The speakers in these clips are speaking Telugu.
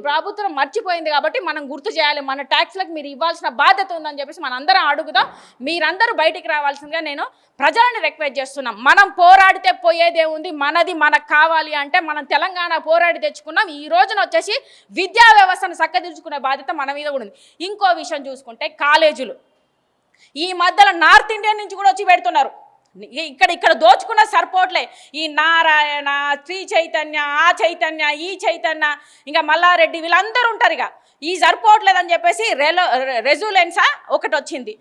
ప్రభుత్వం మర్చిపోయింది కాబట్టి మనం గుర్తు చేయాలి. మన ట్యాక్స్లకు మీరు ఇవ్వాల్సిన బాధ్యత ఉందని చెప్పేసి మనందరం అడుగుదాం. మీరందరూ బయటికి రావాల్సిందిగా నేను ప్రజలను రిక్వెస్ట్ చేస్తున్నాం. మనం పోరాడితే పోయేదే ఉంది. మనది మనకు కావాలి అంటే మనం తెలంగాణ పోరాడి తెచ్చుకున్నాం. ఈ రోజున వచ్చేసి విద్యా వ్యవస్థను చక్కదిద్దుకునే బాధ్యత మన మీద కూడా ఉంది. ఇంకో విషయం చూసుకుంటే కాలేజీలు ఈ మధ్యలో నార్త్ ఇండియా నుంచి కూడా వచ్చి పెడుతున్నారు. ఇక్కడ దోచుకున్న సరిపోట్లే. ఈ నారాయణ, శ్రీ చైతన్య, ఆ చైతన్య, ఈ చైతన్య, ఇంకా మల్లారెడ్డి వీళ్ళందరూ ఉంటారు. ఇక ఈ సరిపోవట్లేదని చెప్పేసి రెజులెన్సా ఒకటి వచ్చింది,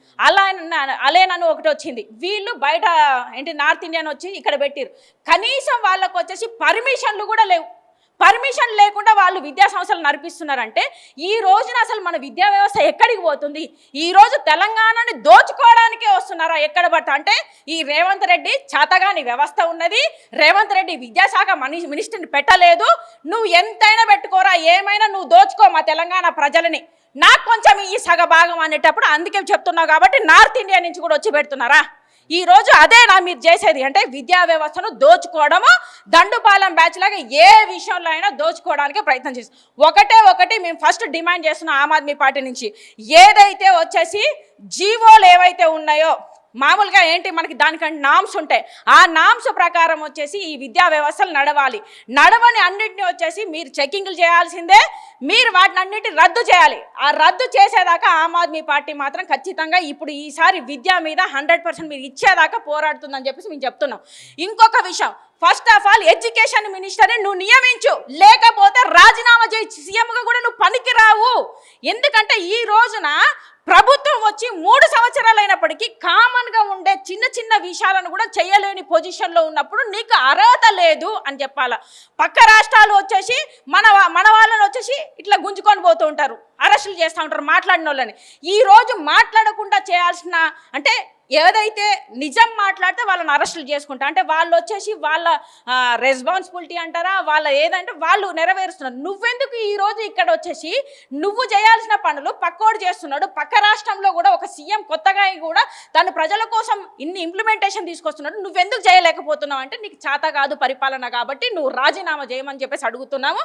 అలేనను ఒకటి వచ్చింది. వీళ్ళు బయట ఏంటి నార్త్ ఇండియన్ వచ్చి ఇక్కడ పెట్టిరు. కనీసం వాళ్ళకు వచ్చేసి పర్మిషన్లు కూడా లేవు. పర్మిషన్ లేకుండా వాళ్ళు విద్యా సంస్థలు నడిపిస్తున్నారంటే ఈ రోజున అసలు మన విద్యా వ్యవస్థ ఎక్కడికి పోతుంది? ఈ రోజు తెలంగాణని దోచుకోవడానికే వస్తున్నారా ఎక్కడ పడతా? అంటే ఈ రేవంత్ రెడ్డి చేతగాని వ్యవస్థ ఉన్నది. రేవంత్ రెడ్డి విద్యాశాఖ మినిస్టర్ని పెట్టలేదు. నువ్వు ఎంతైనా పెట్టుకోరా, ఏమైనా నువ్వు దోచుకో మా తెలంగాణ ప్రజలని, నాకు కొంచెం ఈ సగ భాగం అనేటప్పుడు అందుకే చెప్తున్నావు కాబట్టి నార్త్ ఇండియా నుంచి కూడా వచ్చి పెడుతున్నారా? ఈ రోజు అదేనా మీరు చేసేది? అంటే విద్యా వ్యవస్థను దోచుకోవడము, దండుపాలెం బ్యాచ్ లాగా ఏ విషయంలో అయినా దోచుకోవడానికి ప్రయత్నం చేస్తాం. ఒకటి మేము ఫస్ట్ డిమాండ్ చేస్తున్నాం ఆమ్ ఆద్మీ పార్టీ నుంచి, ఏదైతే వచ్చేసి జీవోలు ఏవైతే ఉన్నాయో మామూలుగా ఏంటి మనకి దానికంటే నామ్స్ ఉంటాయి. ఆ నామ్స్ ప్రకారం వచ్చేసి ఈ విద్యా వ్యవస్థలు నడవాలి. నడవని అన్నింటినీ వచ్చేసి మీరు చెకింగ్లు చేయాల్సిందే. మీరు వాటిని అన్నింటినీ రద్దు చేయాలి. ఆ రద్దు చేసేదాకా ఆమ్ ఆద్మీ పార్టీ మాత్రం ఖచ్చితంగా ఇప్పుడు ఈసారి విద్య మీద 100% మీరు ఇచ్చేదాకా పోరాడుతుందని చెప్పేసి మేము చెప్తున్నాం. ఇంకొక విషయం, ఫస్ట్ ఆఫ్ ఆల్ ఎడ్యుకేషన్ మినిస్టర్ని నువ్వు నియమించు, లేకపోతే రాజీనామా చేయి. సీఎంగా కూడా నువ్వు పనికిరావు. ఎందుకంటే ఈ రోజున ప్రభుత్వం వచ్చి 3 సంవత్సరాలు అయినప్పటికీ కామన్గా ఉండే చిన్న చిన్న విషయాలను కూడా చేయలేని పొజిషన్లో ఉన్నప్పుడు నీకు అర్హత లేదు అని చెప్పాలా. పక్క రాష్ట్రాలు వచ్చేసి మన వాళ్ళని వచ్చేసి ఇట్లా గుంజుకొని పోతూ ఉంటారు, అరెస్టులు చేస్తూ ఉంటారు మాట్లాడిన వాళ్ళని. ఈరోజు మాట్లాడకుండా చేయాల్సిన అంటే ఏదైతే నిజం మాట్లాడితే వాళ్ళని అరెస్టులు చేసుకుంటా అంటే వాళ్ళు వచ్చేసి వాళ్ళ రెస్పాన్సిబిలిటీ అంటారా, వాళ్ళ ఏదంటే వాళ్ళు నెరవేరుస్తున్నారు. నువ్వెందుకు ఈరోజు ఇక్కడ వచ్చేసి నువ్వు చేయాల్సిన పనులు పక్కోడు చేస్తున్నాడు. పక్క రాష్ట్రంలో కూడా ఒక సీఎం కొత్తగా కూడా తను ప్రజల కోసం ఇన్ని ఇంప్లిమెంటేషన్ తీసుకొస్తున్నాడు. నువ్వెందుకు చేయలేకపోతున్నావు అంటే నీకు చేత కాదు పరిపాలన కాబట్టి నువ్వు రాజీనామా చేయమని చెప్పేసి అడుగుతున్నాము.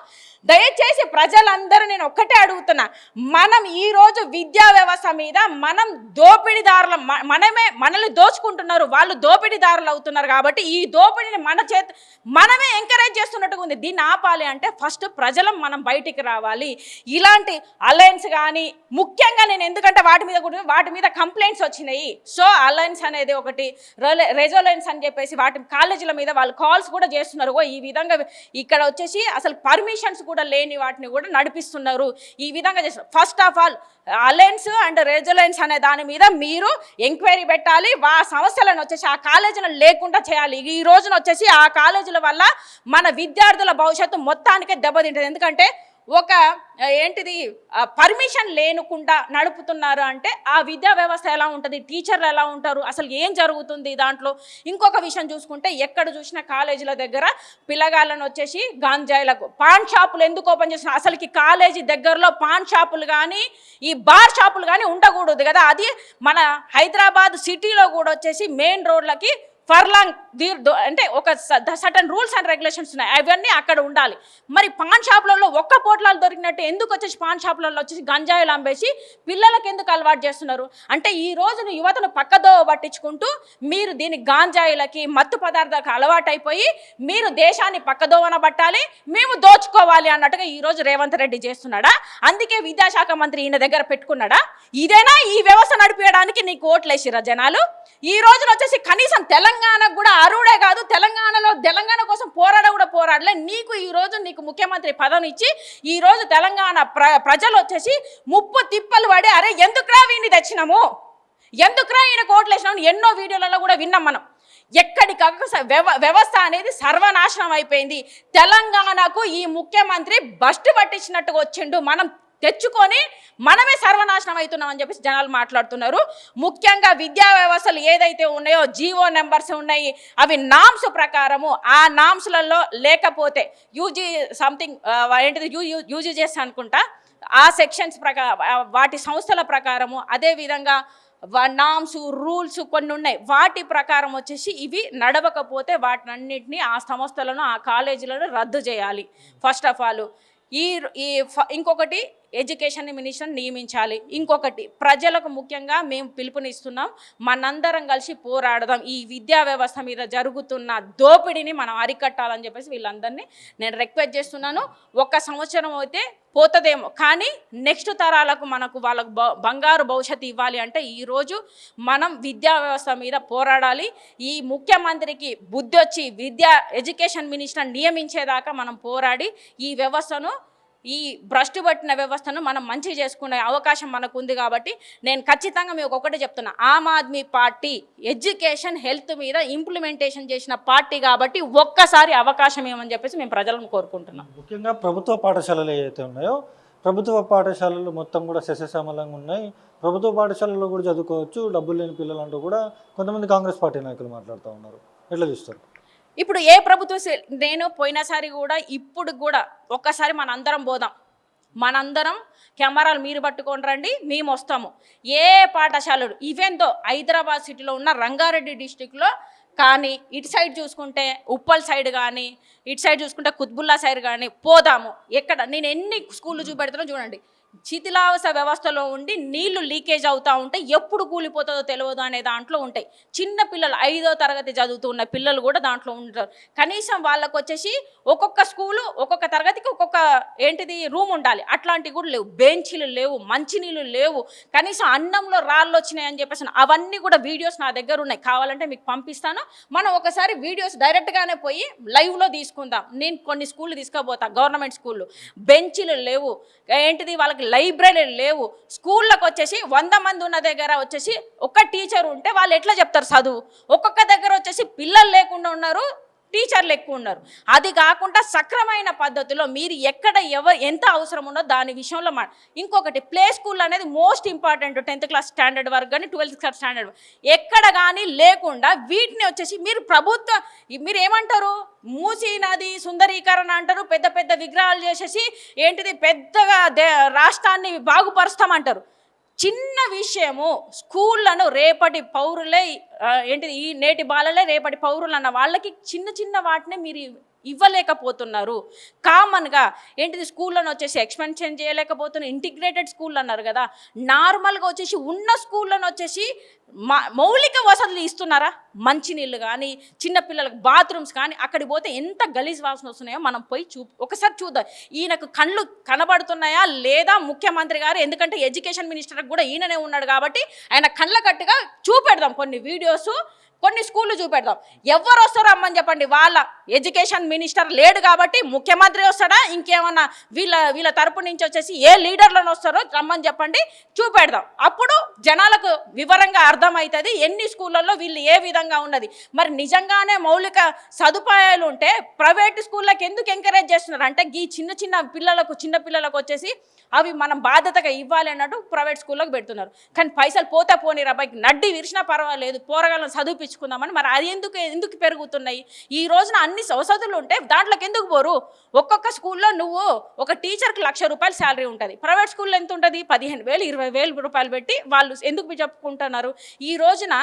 దయచేసి ప్రజలందరూ నేను ఒక్కటే అడుగుతున్నా, మనం ఈరోజు విద్యా వ్యవస్థ మీద మనం దోపిడీదారుల మనల్ని దోచుకుంటున్నారు, వాళ్ళు దోపిడీదారులు అవుతున్నారు. కాబట్టి ఈ దోపిడీని మనమే ఎంకరేజ్ చేస్తున్నట్టుగా ఉంది. దీన్ని ఆపాలి అంటే ఫస్ట్ ప్రజలం మనం బయటికి రావాలి. ఇలాంటి అలయన్స్ కానీ ముఖ్యంగా నేను ఎందుకంటే వాటి మీద కంప్లైంట్స్ వచ్చినాయి. సో అలయన్స్ అనేది ఒకటి, రెజోలెన్స్ అని చెప్పేసి వాటి కాలేజీల మీద వాళ్ళు కాల్స్ కూడా చేస్తున్నారు. ఈ విధంగా ఇక్కడ వచ్చేసి అసలు పర్మిషన్స్ కూడా లేని వాటిని కూడా నడిపిస్తున్నారు. ఈ విధంగా చేస్తున్నారు. First of all alliance and resilience అనే దాని మీద మీరు ఎంక్వైరీ పెట్టాలి. ఆ సమస్యలను వచ్చేసి ఆ కాలేజీలను లేకుండా చేయాలి. ఈ రోజున వచ్చేసి ఆ కాలేజీల వల్ల మన విద్యార్థుల భవిష్యత్తు మొత్తానికే దెబ్బతింటుంది. ఎందుకంటే ఒక ఏంటిది పర్మిషన్ లేనుకుండా నడుపుతున్నారు అంటే ఆ విద్యా వ్యవస్థ ఎలా ఉంటుంది, టీచర్లు ఎలా ఉంటారు, అసలు ఏం జరుగుతుంది దాంట్లో. ఇంకొక విషయం చూసుకుంటే ఎక్కడ చూసినా కాలేజీల దగ్గర పిల్లగాళ్ళను వచ్చేసి గాంజాయిలకు పాన్ షాపులు ఎందుకు ఓపెన్ చేసిన, అసలుకి కాలేజీ దగ్గరలో పాన్ షాపులు కానీ ఈ బార్ షాపులు కానీ ఉండకూడదు కదా. అది మన హైదరాబాద్ సిటీలో కూడా వచ్చేసి మెయిన్ రోడ్లకి ఫర్లాంగ్ అంటే ఒక సర్టన్ రూల్స్ అండ్ రెగ్యులేషన్స్ ఉన్నాయి, అవన్నీ అక్కడ ఉండాలి. మరి పాన్ షాపులలో ఒక్క పోట్లాలు దొరికినట్టు ఎందుకు వచ్చేసి పాన్ షాపులలో వచ్చేసి గంజాయిలు అమ్మేసి పిల్లలకు ఎందుకు అలవాటు చేస్తున్నారు అంటే ఈ రోజును యువతను పక్కదో పట్టించుకుంటూ మీరు దీని గాంజాయిలకి మత్తు పదార్థాలకు అలవాటు అయిపోయి మీరు దేశాన్ని పక్కదోవన పట్టాలి, మేము దోచుకోవాలి అన్నట్టుగా ఈరోజు రేవంత్ రెడ్డి చేస్తున్నాడా? అందుకే విద్యాశాఖ మంత్రి ఈయన దగ్గర పెట్టుకున్నాడా? ఇదేనా ఈ వ్యవస్థ నడిపేయడానికి నీకు ఓట్లేసిరా జనాలు? ఈ రోజున వచ్చేసి కనీసం తెలంగాణకు కూడా అరుడే కాదు, తెలంగాణ కోసం పోరాడలే. నీకు ఈ రోజు నీకు ముఖ్యమంత్రి పదవిని ఇచ్చి ఈ రోజు తెలంగాణ ప్రజలు వచ్చేసి ముప్పు తిప్పలు పడి అరే ఎందుకురా వీడిని తెచ్చినాము, ఎందుకురా ఈయన కోట్లు వేసినాము ఎన్నో వీడియోలలో కూడా విన్నాం మనం. ఎక్కడికక్కడ వ్యవస్థ అనేది సర్వనాశనం అయిపోయింది. తెలంగాణకు ఈ ముఖ్యమంత్రి బస్టు పట్టించినట్టుగా వచ్చిండు. మనం తెచ్చుకొని మనమే సర్వనాశనం అవుతున్నామని చెప్పేసి జనాలు మాట్లాడుతున్నారు. ముఖ్యంగా విద్యా వ్యవస్థలు ఏదైతే ఉన్నాయో జీవో నెంబర్స్ ఉన్నాయి, అవి నామ్స్ ప్రకారము ఆ నామ్స్లలో లేకపోతే యూజీ సంథింగ్ ఏంటిది యూజీజెస్ అనుకుంటా ఆ సెక్షన్స్ ప్రకారం వాటి సంస్థల ప్రకారము అదేవిధంగా నామ్స్ రూల్స్ కొన్ని ఉన్నాయి, వాటి ప్రకారం వచ్చేసి ఇవి నడవకపోతే వాటినన్నింటినీ ఆ సంస్థలను ఆ కాలేజీలను రద్దు చేయాలి. ఫస్ట్ ఆఫ్ ఆల్ ఇంకొకటి ఎడ్యుకేషన్ మినిస్టర్ నియమించాలి. ఇంకొకటి ప్రజలకు ముఖ్యంగా మేము పిలుపునిస్తున్నాం, మనందరం కలిసి పోరాడదాం. ఈ విద్యా వ్యవస్థ మీద జరుగుతున్న దోపిడీని మనం అరికట్టాలని చెప్పేసి వీళ్ళందరినీ నేను రిక్వెస్ట్ చేస్తున్నాను. 1 సంవత్సరం అయితే పోతుందేమో, కానీ నెక్స్ట్ తరాలకు వాళ్ళకు బంగారు భవిష్యత్తు ఇవ్వాలి అంటే ఈరోజు మనం విద్యా వ్యవస్థ మీద పోరాడాలి. ఈ ముఖ్యమంత్రికి బుద్ధి వచ్చి ఎడ్యుకేషన్ మినిస్టర్ నియమించేదాకా మనం పోరాడి ఈ వ్యవస్థను, ఈ భ్రష్టు పట్టిన వ్యవస్థను మనం మంచి చేసుకునే అవకాశం మనకు ఉంది. కాబట్టి నేను ఖచ్చితంగా మీకు ఒకటే చెప్తున్నా, Aam Aadmi party education health మీద ఇంప్లిమెంటేషన్ చేసిన పార్టీ కాబట్టి ఒక్కసారి అవకాశం ఏమని చెప్పేసి మేము ప్రజలను కోరుకుంటున్నాం. ముఖ్యంగా ప్రభుత్వ పాఠశాలలు ఏవైతే ఉన్నాయో, ప్రభుత్వ పాఠశాలలు మొత్తం కూడా సస్యశ్యామలంగా ఉన్నాయి. ప్రభుత్వ పాఠశాలలో కూడా చదువుకోవచ్చు డబ్బులు లేని పిల్లలు అంటూ కూడా కొంతమంది కాంగ్రెస్ పార్టీ నాయకులు మాట్లాడుతూ ఉన్నారు. ఎట్లా చూస్తారు? ఇప్పుడు ఏ ప్రభుత్వం, నేను పోయినసారి కూడా ఇప్పుడు కూడా ఒక్కసారి మనందరం పోదాం, మనందరం కెమెరాలు మీరు పట్టుకొని రండి, మేము వస్తాము. ఏ పాఠశాలలు ఈవెంతో హైదరాబాద్ సిటీలో ఉన్న రంగారెడ్డి డిస్టిక్లో కానీ, ఇటు సైడ్ చూసుకుంటే ఉప్పల్ సైడ్ కానీ, ఇటు సైడ్ చూసుకుంటే కుత్బుల్లా సైడ్ కానీ పోదాము. నేను ఎన్ని స్కూళ్ళు చూపెడతానో చూడండి. శిథిలావస్థ వ్యవస్థలో ఉండి నీళ్లు లీకేజ్ అవుతూ ఉంటే ఎప్పుడు కూలిపోతుందో తెలియదు అనే దాంట్లో ఉంటాయి. చిన్న పిల్లలు 5వ తరగతి చదువుతున్న పిల్లలు కూడా దాంట్లో ఉంటారు. కనీసం వాళ్ళకు వచ్చేసి ఒక్కొక్క స్కూలు ఒక్కొక్క తరగతికి ఒక్కొక్క రూమ్ ఉండాలి. అట్లాంటివి కూడా లేవు. బెంచీలు లేవు, మంచినీళ్ళు లేవు, కనీసం అన్నంలో రాళ్ళు వచ్చినాయని చెప్పేసి అవన్నీ కూడా వీడియోస్ నా దగ్గర ఉన్నాయి. కావాలంటే మీకు పంపిస్తాను. మనం ఒకసారి వీడియోస్ డైరెక్ట్గానే పోయి లైవ్లో తీసుకుందాం. నేను కొన్ని స్కూళ్ళు తీసుకుపోతా, గవర్నమెంట్ స్కూళ్ళు. బెంచీలు లేవు, వాళ్ళకి లైబ్రరీలు లేవు. స్కూళ్ళకు వచ్చేసి 100 మంది ఉన్న దగ్గర వచ్చేసి ఒక టీచర్ ఉంటే వాళ్ళు ఎట్లా చెప్తారు చదువు? ఒక్కొక్క దగ్గర వచ్చేసి పిల్లలు లేకుండా ఉన్నారు, టీచర్లు ఎక్కువ ఉన్నారు. అది కాకుండా సక్రమైన పద్ధతిలో మీరు ఎక్కడ ఎంత అవసరం ఉన్నదో దాని విషయంలో ఇంకొకటి ప్లే స్కూల్ అనేది most important. 10th class standard వరకు కానీ 12th క్లాస్ స్టాండర్డ్ ఎక్కడ కానీ లేకుండా వీటిని వచ్చేసి మీరు ఏమంటారు, మూసీ నది సుందరీకరణ అంటారు, పెద్ద పెద్ద విగ్రహాలు చేసేసి పెద్దగా రాష్ట్రాన్ని బాగుపరుస్తామంటారు. చిన్న విషయము స్కూళ్ళను రేపటి పౌరులే ఈ నేటి బాలలే రేపటి పౌరులు అన్న వాళ్ళకి చిన్న చిన్న వాటిని మీరు ఇవ్వలేకపోతున్నారు. కామన్గా స్కూళ్ళను వచ్చేసి ఎక్స్పెన్షన్ చేయలేకపోతున్నారు. ఇంటిగ్రేటెడ్ స్కూల్ అన్నారు కదా, నార్మల్గా వచ్చేసి ఉన్న స్కూళ్ళను వచ్చేసి మౌలిక వసతులు ఇస్తున్నారా? మంచినీళ్ళు కానీ, చిన్నపిల్లలకు బాత్రూమ్స్ కానీ, అక్కడికి పోతే ఎంత గలీజ్ వాసన వస్తున్నాయో మనం పోయి ఒకసారి చూద్దాం. ఈయనకు కళ్ళు కనబడుతున్నాయా లేదా ముఖ్యమంత్రి గారు? ఎందుకంటే ఎడ్యుకేషన్ మినిస్టర్ కూడా ఈయననే ఉన్నాడు కాబట్టి ఆయన కళ్ళ కట్టుగా చూపెడదాం. కొన్ని వీడియోస్, కొన్ని స్కూళ్ళు చూపెడదాం. ఎవరు వస్తారో రమ్మని చెప్పండి. వాళ్ళ ఎడ్యుకేషన్ మినిస్టర్ లేడు కాబట్టి ముఖ్యమంత్రి వస్తాడా, ఇంకేమన్నా వీళ్ళ తరపు నుంచి వచ్చేసి ఏ లీడర్లను వస్తారో రమ్మని చెప్పండి, చూపెడదాం. అప్పుడు జనాలకు వివరంగా అర్థమవుతుంది ఎన్ని స్కూళ్ళల్లో వీళ్ళు ఏ విధంగా ఉన్నది. మరి నిజంగానే మౌలిక సదుపాయాలు ఉంటే ప్రైవేట్ స్కూళ్ళకి ఎందుకు ఎంకరేజ్ చేస్తున్నారు అంటే, ఈ చిన్న పిల్లలకు వచ్చేసి అవి మనం బాధ్యతగా ఇవ్వాలి అన్నట్టు ప్రైవేట్ స్కూళ్ళకి పెడుతున్నారు. కానీ పైసలు పోతే పోనీ అబ్బాయికి నడ్డి విరిచినా పర్వాలేదు, పోరగాళ్ళని చదివించుకుందామని. మరి అది ఎందుకు పెరుగుతున్నాయి? ఈ రోజున అన్ని వసతులు ఉంటే దాంట్లోకి ఎందుకు పోరు? ఒక్కొక్క స్కూల్లో నువ్వు ఒక టీచర్కి ₹1,00,000 శాలరీ ఉంటుంది. ప్రైవేట్ స్కూల్లో ఎంత ఉంటుంది? 15,000 20,000 రూపాయలు పెట్టి వాళ్ళు ఎందుకు చెప్పుకుంటున్నారు? ఈ రోజున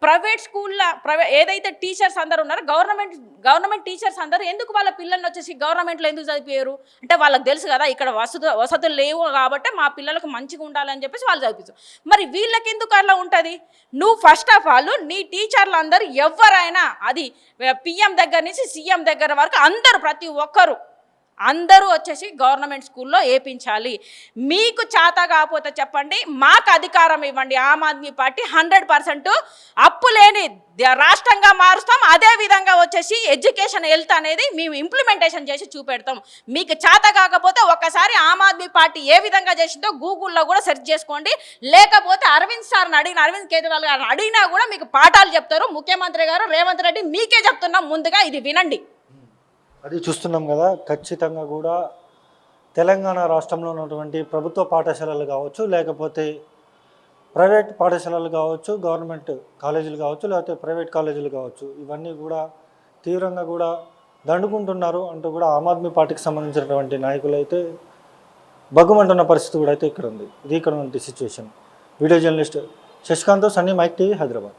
ప్రైవేట్ స్కూల్లో ఏదైతే టీచర్స్ అందరూ ఉన్నారో గవర్నమెంట్ టీచర్స్ అందరూ ఎందుకు వాళ్ళ పిల్లల్ని వచ్చేసి గవర్నమెంట్లో ఎందుకు చదివారు అంటే, వాళ్ళకి తెలుసు కదా ఇక్కడ వసతులు లేవు కాబట్టి మా పిల్లలకు మంచిగా ఉండాలని చెప్పేసి వాళ్ళు చదివించారు. మరి వీళ్ళకి ఎందుకు అలా ఉంటుంది? నువ్వు ఫస్ట్ ఆఫ్ ఆల్ నీ టీచర్లు అందరూ ఎవరైనా, అది పిఎం దగ్గర నుంచి సీఎం దగ్గర వరకు అందరూ ప్రతి ఒక్కరు అందరూ వచ్చేసి గవర్నమెంట్ స్కూల్లో వేయించాలి. మీకు చేత కాకపోతే చెప్పండి, మాకు అధికారం ఇవ్వండి. ఆమ్ ఆద్మీ పార్టీ 100% అప్పు లేని రాష్ట్రంగా మారుస్తాం. అదేవిధంగా వచ్చేసి ఎడ్యుకేషన్ హెల్త్ అనేది మేము ఇంప్లిమెంటేషన్ చేసి చూపెడతాం. మీకు చేత కాకపోతే ఒక్కసారి ఆమ్ ఆద్మీ పార్టీ ఏ విధంగా చేసిందో గూగుల్లో కూడా సెర్చ్ చేసుకోండి. లేకపోతే అరవింద్ కేజ్రీవాల్ గారిని అడిగినా కూడా మీకు పాఠాలు చెప్తారు. ముఖ్యమంత్రి గారు రేవంత్ రెడ్డి మీకే చెప్తున్నాం, ముందుగా ఇది వినండి. అది చూస్తున్నాం కదా. ఖచ్చితంగా కూడా తెలంగాణ రాష్ట్రంలో ఉన్నటువంటి ప్రభుత్వ పాఠశాలలు కావచ్చు, లేకపోతే ప్రైవేట్ పాఠశాలలు కావచ్చు, గవర్నమెంట్ కాలేజీలు కావచ్చు, లేకపోతే ప్రైవేట్ కాలేజీలు కావచ్చు, ఇవన్నీ కూడా తీవ్రంగా కూడా దండుకుంటున్నారు అంటూ కూడా ఆమ్ ఆద్మీ పార్టీకి సంబంధించినటువంటి నాయకులు అయితే బగ్గుమంటున్న పరిస్థితి కూడా అయితే ఇక్కడ ఉంది. ఇది ఇక్కడ ఉన్నటువంటి situation. Video journalist Shashikant, Sunny, mic TV, Hyderabad.